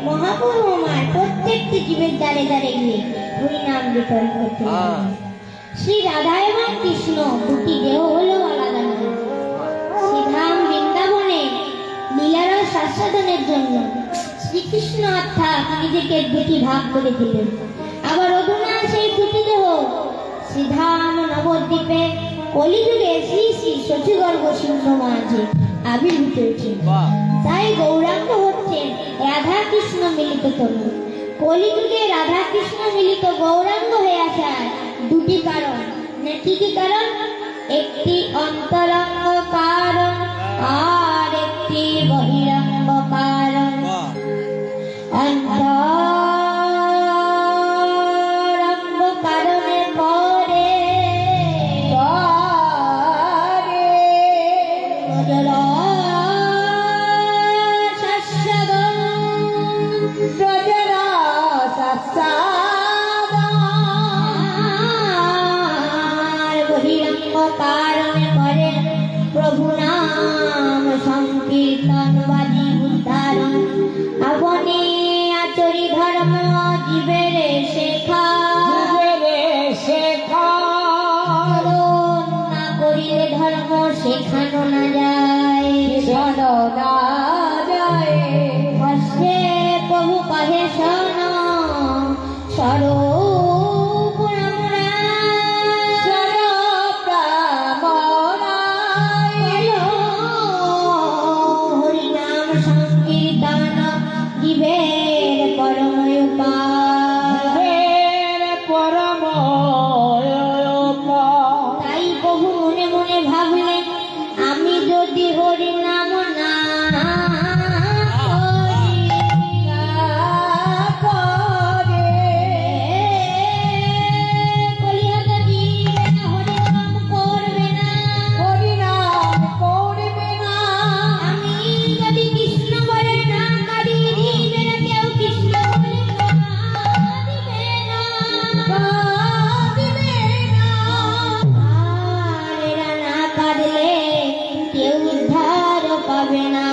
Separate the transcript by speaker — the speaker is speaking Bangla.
Speaker 1: মহাপুরুষমার প্রত্যেকটি জীবের দ্বারে দ্বারে গিয়ে হরিনাম বিতরণ করতে লাগলেন। শ্রী রাধা এবং কৃষ্ণ দুটি দেহ হলো আলাদা নয়। শ্রীধাম বৃন্দাবনে লীলারস আস্বাদনের জন্য শ্রীকৃষ্ণ অর্থাৎ নিজেকে দুটি ভাগ করে দিলেন। আবার অধুনা সেই দুটি দেহ শ্রীধাম নবদ্বীপে কলিযুগে শ্রী শ্রী শশীগর্ভ সিংহ মাঝে আবির্ভূত হয়েছে। তাই গৌরাঙ্গ হচ্ছেন রাধা কৃষ্ণ মিলিত তনু। কলিযুগে রাধা কৃষ্ণ মিলিত গৌরাঙ্গ হয়ে আসার দুটি কারণ, না কি কি কারণ? একটি অন্তরঙ্গ কারণ আর একটি বহিরঙ্গ কারণ। অন্তরঙ্গ কারণের পরে বহিরঙ্গ কারণে করে প্রভু নাম সংকীর্তন বাজি উদ্ধারণ। আপনি আচরি ধর্ম জীবের শেখা না করিলে ধর্ম শেখানো না যায়। হস্তে প্রভু কহে শোন স্বরূপ হরিনাম সংকীর্তন জীবের পরম উপায়। তাই প্রভু মনে মনে ভাবলেন, আমি যদি হরিনাম না কলিহাতে দিবে না, হরিনাম করবে না, আমি যদি কৃষ্ণ বলে না করি, দিবে না কেউ কৃষ্ণ বলে দিবে না। আর এরা না কাঁদলে কেউ উদ্ধার পাবে না।